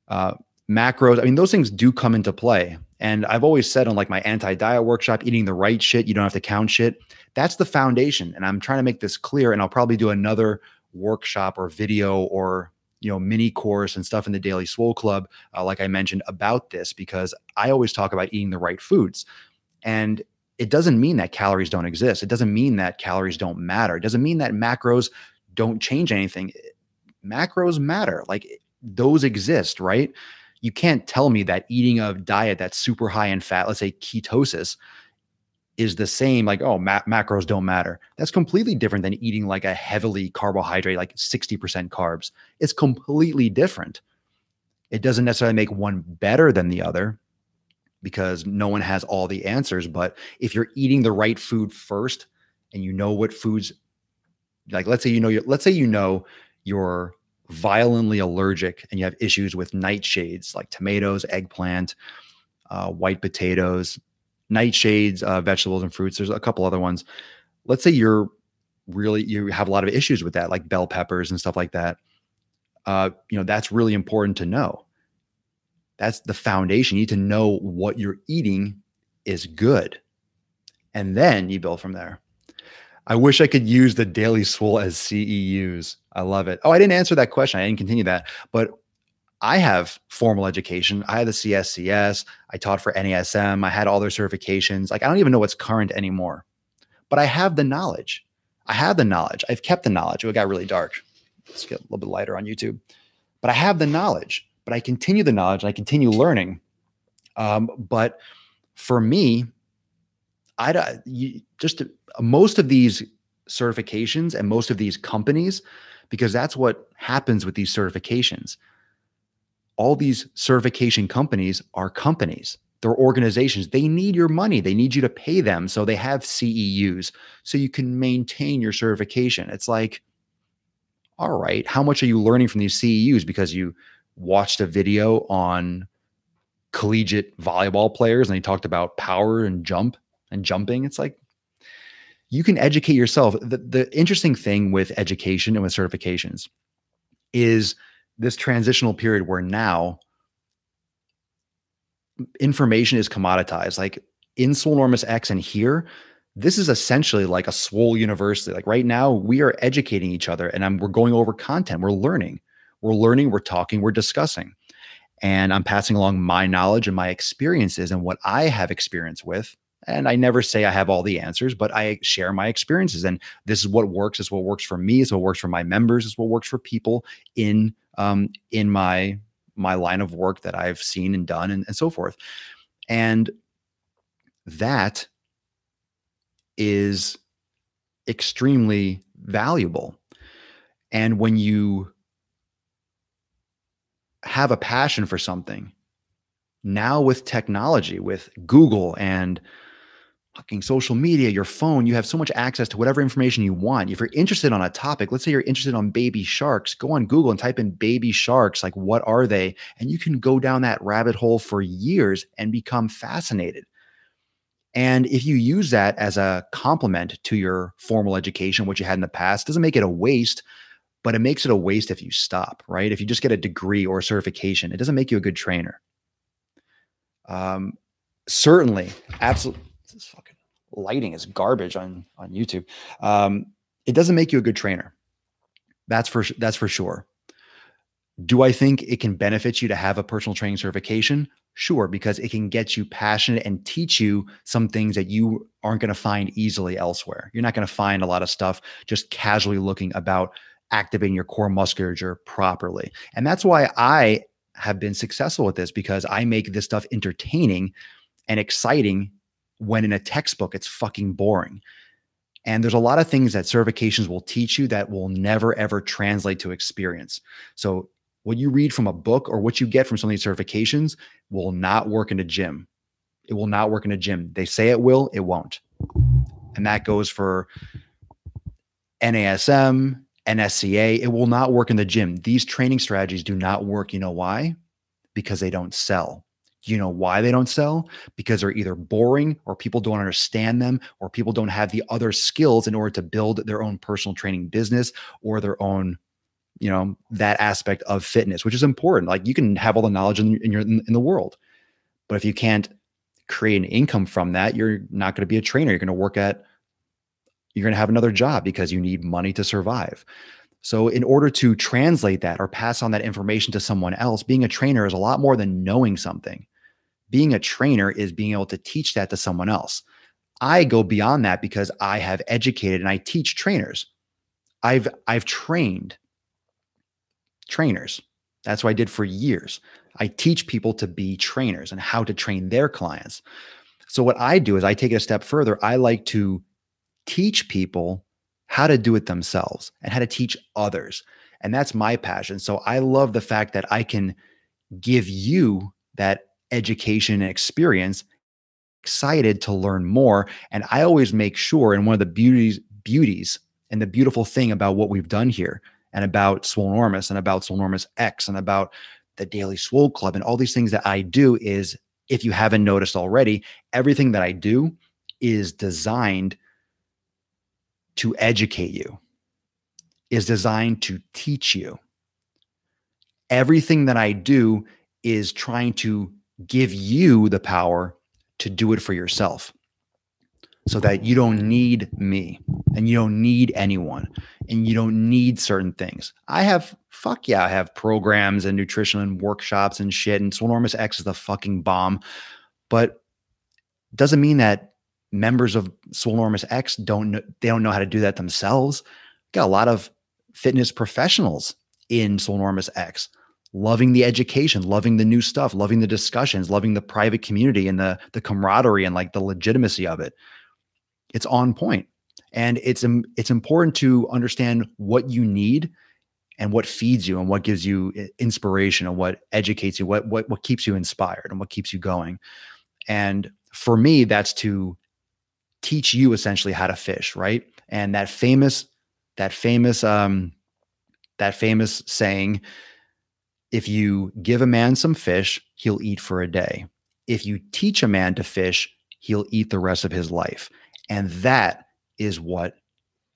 macros, I mean, those things do come into play. And I've always said on like my anti-diet workshop, eating the right shit, you don't have to count shit. That's the foundation. And I'm trying to make this clear, and I'll probably do another workshop or video or mini course and stuff in the Daily Swole Club, like I mentioned, about this, because I always talk about eating the right foods. And it doesn't mean that calories don't exist. It doesn't mean that calories don't matter. It doesn't mean that macros don't change anything. Macros matter. Like those exist, right? You can't tell me that eating a diet that's super high in fat, let's say ketosis, is the same, like, oh, macros don't matter. That's completely different than eating like a heavily carbohydrate, like 60% carbs. It's completely different. It doesn't necessarily make one better than the other because no one has all the answers. But if you're eating the right food first and you know what foods, like let's say you're violently allergic and you have issues with nightshades like tomatoes, eggplant, white potatoes, nightshades, vegetables and fruits. There's a couple other ones. Let's say you have a lot of issues with that, like bell peppers and stuff like that. That's really important to know. That's the foundation. You need to know what you're eating is good. and then you build from there. I wish I could use the daily Swole as CEUs. I love it. Oh, I didn't answer that question. I didn't continue that, but I have formal education. I had the CSCS. I taught for NASM. I had all their certifications. Like, I don't even know what's current anymore, but I have the knowledge. I have the knowledge. I've kept the knowledge. It got really dark. Let's get a little bit lighter on YouTube, but I have the knowledge, but I continue the knowledge and I continue learning. But for me, most of these certifications and most of these companies, because that's what happens with these certifications. All these certification companies are companies. They're organizations. They need your money. They need you to pay them. So they have CEUs so you can maintain your certification. It's like, all right, how much are you learning from these CEUs because you watched a video on collegiate volleyball players and they talked about power and jumping? It's like, you can educate yourself. The interesting thing with education and with certifications is this transitional period where now information is commoditized. Like in Swolenormous X and here, this is essentially like a Swole university. Like right now, we are educating each other and we're going over content. We're learning, we're talking, we're discussing. And I'm passing along my knowledge and my experiences and what I have experience with. And I never say I have all the answers, but I share my experiences. And this is what works. It's what works for me. It's what works for my members. It's what works for people in my line of work that I've seen and done and so forth. And that is extremely valuable. And when you have a passion for something, now with technology, with Google and fucking social media, your phone, you have so much access to whatever information you want. If you're interested on a topic, let's say you're interested on baby sharks, go on Google and type in baby sharks. Like, what are they? And you can go down that rabbit hole for years and become fascinated. And if you use that as a complement to your formal education, what you had in the past, doesn't make it a waste, but it makes it a waste if you stop, right? If you just get a degree or a certification, it doesn't make you a good trainer. Certainly, absolutely. This fucking lighting is garbage on YouTube. It doesn't make you a good trainer. That's for sure. Do I think it can benefit you to have a personal training certification? Sure, because it can get you passionate and teach you some things that you aren't going to find easily elsewhere. You're not going to find a lot of stuff just casually looking about activating your core musculature properly. And that's why I have been successful with this, because I make this stuff entertaining and exciting when in a textbook it's fucking boring. And there's a lot of things that certifications will teach you that will never ever translate to experience. So what you read from a book or what you get from some of these certifications will not work in a gym. It will not work in a gym. They say it will, it won't. And that goes for NASM, NSCA. It will not work in the gym. These training strategies do not work. You know why? Because they don't sell. Do you know why they don't sell? Because they're either boring or people don't understand them or people don't have the other skills in order to build their own personal training business or their own, that aspect of fitness, which is important. Like, you can have all the knowledge in the world, but if you can't create an income from that, you're not going to be a trainer. You're going to have another job because you need money to survive. So in order to translate that or pass on that information to someone else, being a trainer is a lot more than knowing something. Being a trainer is being able to teach that to someone else. I go beyond that because I have educated and I teach trainers. I've trained trainers. That's what I did for years. I teach people to be trainers and how to train their clients. So what I do is I take it a step further. I like to teach people how to do it themselves and how to teach others. And that's my passion. So I love the fact that I can give you that education and experience, excited to learn more. And I always make sure, and one of the beauties and the beautiful thing about what we've done here and about Swolenormous and about Swolenormous X and about the Daily Swole Club and all these things that I do is, if you haven't noticed already, everything that I do is designed to educate you, is designed to teach you. Everything that I do is trying to give you the power to do it for yourself. so that you don't need me and you don't need anyone and you don't need certain things. I have programs and nutrition and workshops and shit. And Swolenormous X is the fucking bomb. But doesn't mean that members of Swolenormous X don't know how to do that themselves. Got a lot of fitness professionals in Swolenormous X, loving the education, loving the new stuff, loving the discussions, loving the private community and the camaraderie and like the legitimacy of it. It's on point. And it's important to understand what you need and what feeds you and what gives you inspiration and what educates you, what keeps you inspired and what keeps you going. And for me, that's to teach you essentially how to fish, right? And that famous saying, if you give a man some fish, he'll eat for a day. If you teach a man to fish, he'll eat the rest of his life. And that is what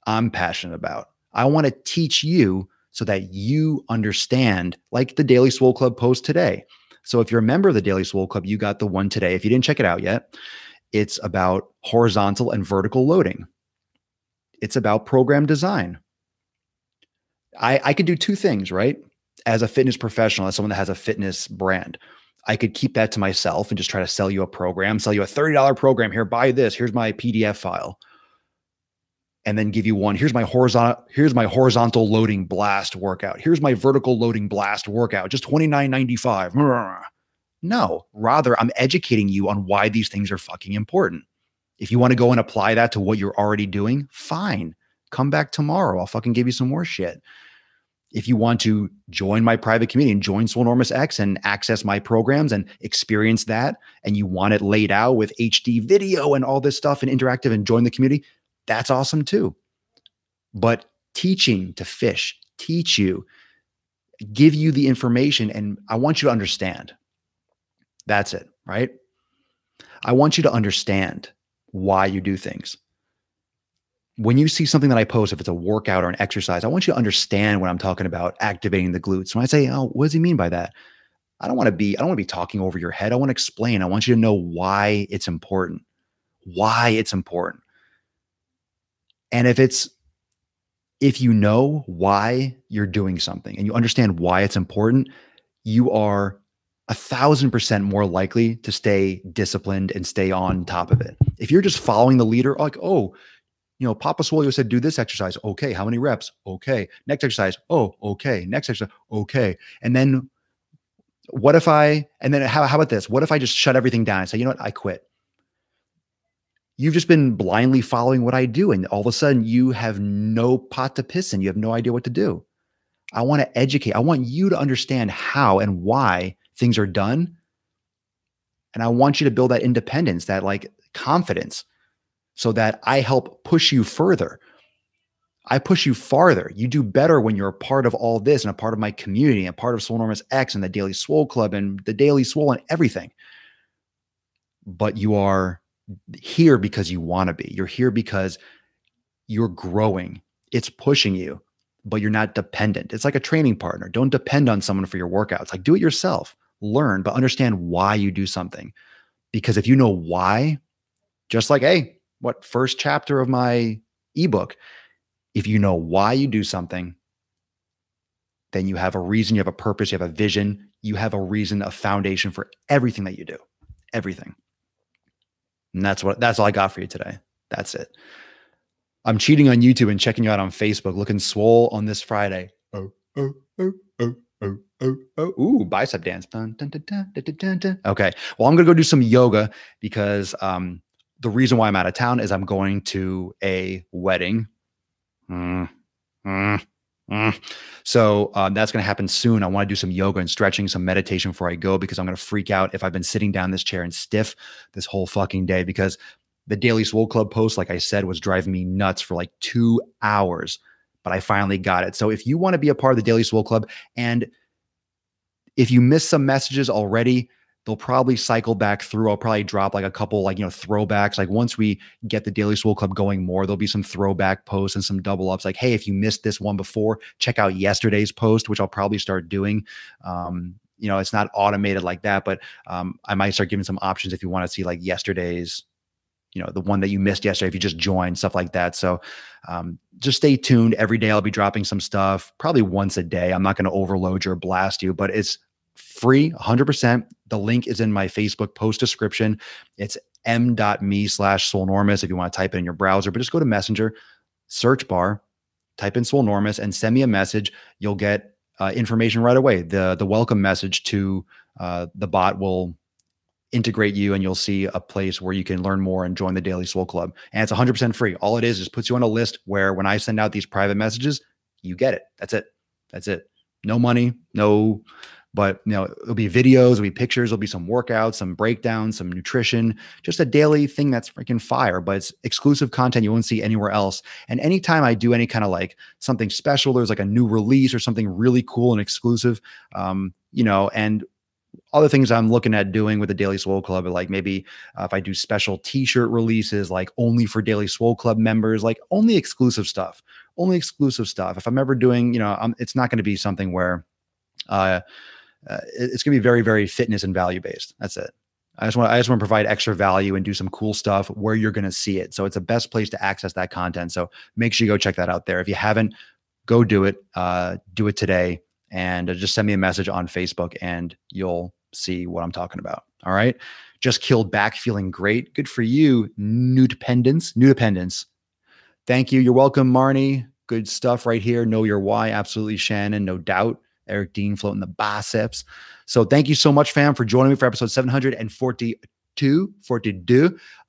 I'm passionate about. I want to teach you so that you understand, like the Daily Swole Club post today. So if you're a member of the Daily Swole Club, you got the one today. If you didn't check it out yet, it's about horizontal and vertical loading. It's about program design. I could do two things, right? As a fitness professional, as someone that has a fitness brand, I could keep that to myself and just try to sell you a program, sell you a $30 program. Here, buy this. Here's my PDF file. And then give you one. Here's my horizontal loading blast workout. Here's my vertical loading blast workout. Just $29.95. No, rather I'm educating you on why these things are fucking important. If you want to go and apply that to what you're already doing, fine. Come back tomorrow. I'll fucking give you some more shit. If you want to join my private community and join Swolenormous X and access my programs and experience that, and you want it laid out with HD video and all this stuff and interactive and join the community, that's awesome too. But teaching to fish, teach you, give you the information, and I want you to understand. That's it, right? I want you to understand why you do things. When you see something that I post, if it's a workout or an exercise, I want you to understand when I'm talking about activating the glutes. When I say, oh, what does he mean by that? I don't want to be talking over your head. I want to explain. I want you to know why it's important. Why it's important. And if you know why you're doing something and you understand why it's important, you are 1,000% more likely to stay disciplined and stay on top of it. If you're just following the leader, like, oh, Papa Swole said, do this exercise. Okay. How many reps? Okay. Next exercise. Oh, okay. Next exercise. Okay. And then how about this? What if I just shut everything down and say, you know what? I quit. You've just been blindly following what I do. And all of a sudden you have no pot to piss in. You have no idea what to do. I want to educate. I want you to understand how and why things are done. And I want you to build that independence, that like confidence, so that I help push you further. I push you farther. You do better when you're a part of all this and a part of my community and part of Swolenormous X and the Daily Swole Club and the Daily Swole and everything. But you are here because you want to be. You're here because you're growing. It's pushing you, but you're not dependent. It's like a training partner. Don't depend on someone for your workouts. Like, do it yourself. Learn, but understand why you do something. Because if you know why, just like, first chapter of my ebook, if you know why you do something, then you have a reason, you have a purpose, you have a vision, you have a reason, a foundation for everything that you do. Everything. And that's all I got for you today. That's it. I'm cheating on YouTube and checking you out on Facebook, looking swole on this Friday. Oh. Ooh, bicep dance. Dun, dun, dun, dun, dun, dun, dun. Okay. Well, I'm going to go do some yoga because the reason why I'm out of town is I'm going to a wedding. So that's going to happen soon. I want to do some yoga and stretching, some meditation before I go, because I'm going to freak out if I've been sitting down this chair and stiff this whole fucking day, because the Daily Swole Club post, like I said, was driving me nuts for like 2 hours, but I finally got it. So if you want to be a part of the Daily Swole Club, and if you missed some messages already, they'll probably cycle back through. I'll probably drop like a couple, throwbacks. Like once we get the Daily Swole Club going more, there'll be some throwback posts and some double ups. Like, hey, if you missed this one before, check out yesterday's post, which I'll probably start doing. It's not automated like that, but I might start giving some options if you want to see like yesterday's the one that you missed yesterday, if you just joined, stuff like that. So just stay tuned. Every day I'll be dropping some stuff, probably once a day. I'm not going to overload you or blast you, but it's free 100%. The link is in my Facebook post description. It's m.me/Swolenormous if you want to type it in your browser, but just go to Messenger, search bar, type in Swolenormous and send me a message. You'll get information right away. The welcome message to the bot will integrate you, and you'll see a place where you can learn more and join the Daily Swole Club. And it's 100% free. All it is puts you on a list where when I send out these private messages, you get it. That's it. That's it. No money, no, but it'll be videos, it'll be pictures, there'll be some workouts, some breakdowns, some nutrition, just a daily thing that's freaking fire, but it's exclusive content you won't see anywhere else. And anytime I do any kind of like something special, there's like a new release or something really cool and exclusive, and other things I'm looking at doing with the Daily Swole Club are like maybe if I do special t-shirt releases, like only for Daily Swole Club members, like only exclusive stuff. If I'm ever doing, it's not going to be something where it's going to be very, very fitness and value based. That's it. I just want to provide extra value and do some cool stuff where you're going to see it. So it's the best place to access that content. So make sure you go check that out there. If you haven't, go do it. Do it today. And just send me a message on Facebook and you'll see what I'm talking about. All right. Just killed back, feeling great. Good for you. New dependence. Thank you. You're welcome, Marnie. Good stuff right here. Know your why. Absolutely, Shannon. No doubt. Eric Dean floating the biceps. So thank you so much, fam, for joining me for episode 742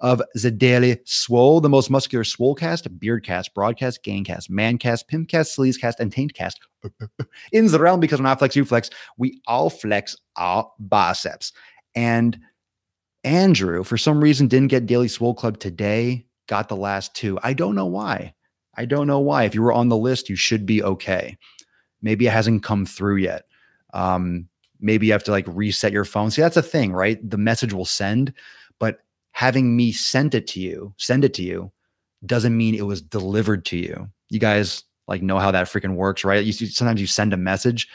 of the Daily Swole, the most muscular Swolecast, Beardcast, Broadcast, Gaincast, Mancast, Pimpcast, Sleazecast, and Taintcast in the realm, because when I flex, you flex, we all flex our biceps. And Andrew, for some reason, didn't get Daily Swole Club today, got the last two. I don't know why. If you were on the list, you should be okay. Maybe it hasn't come through yet. Maybe you have to like reset your phone. See, that's a thing, right? The message will send, but having me send it to you doesn't mean it was delivered to you. You guys like know how that freaking works, right? Sometimes you send a message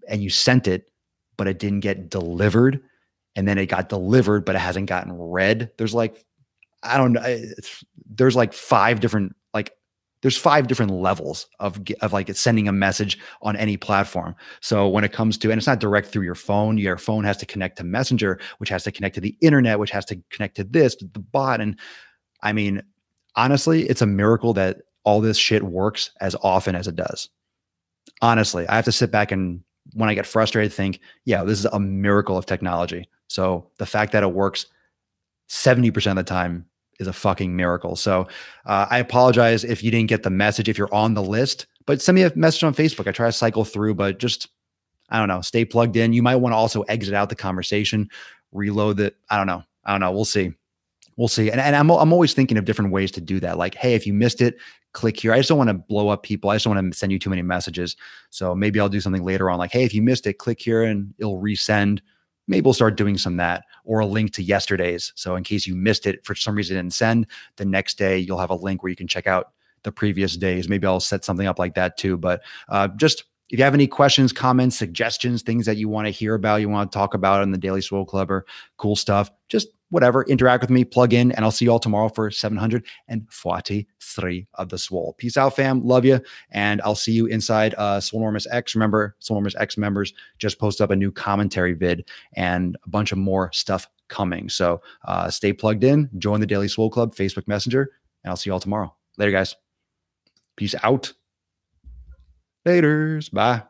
and you sent it, but it didn't get delivered. And then it got delivered, but it hasn't gotten read. There's like, I don't know. There's like five different levels of like sending a message on any platform. So when it comes to, and it's not direct through your phone has to connect to Messenger, which has to connect to the internet, which has to connect to this, to the bot. And I mean, honestly, it's a miracle that all this shit works as often as it does. Honestly, I have to sit back and when I get frustrated, think, yeah, this is a miracle of technology. So the fact that it works 70% of the time is a fucking miracle. So I apologize if you didn't get the message, if you're on the list, but send me a message on Facebook. I try to cycle through, but just, I don't know, stay plugged in. You might want to also exit out the conversation, reload it. I don't know. We'll see. And I'm always thinking of different ways to do that. Like, hey, if you missed it, click here. I just don't want to blow up people. I just don't want to send you too many messages. So maybe I'll do something later on like, hey, if you missed it, click here and it'll resend. Maybe we'll start doing some that, or a link to yesterday's. So in case you missed it, for some reason it didn't send, the next day you'll have a link where you can check out the previous days. Maybe I'll set something up like that too. But just if you have any questions, comments, suggestions, things that you want to hear about, you want to talk about in the Daily Swole Club or cool stuff, just whatever, interact with me, plug in, and I'll see you all tomorrow for 743 of the Swole. Peace out, fam. Love you. And I'll see you inside Swolenormous X. Remember, Swolenormous X members just post up a new commentary vid and a bunch of more stuff coming. So stay plugged in, join the Daily Swole Club, Facebook Messenger, and I'll see you all tomorrow. Later, guys. Peace out. Laters. Bye.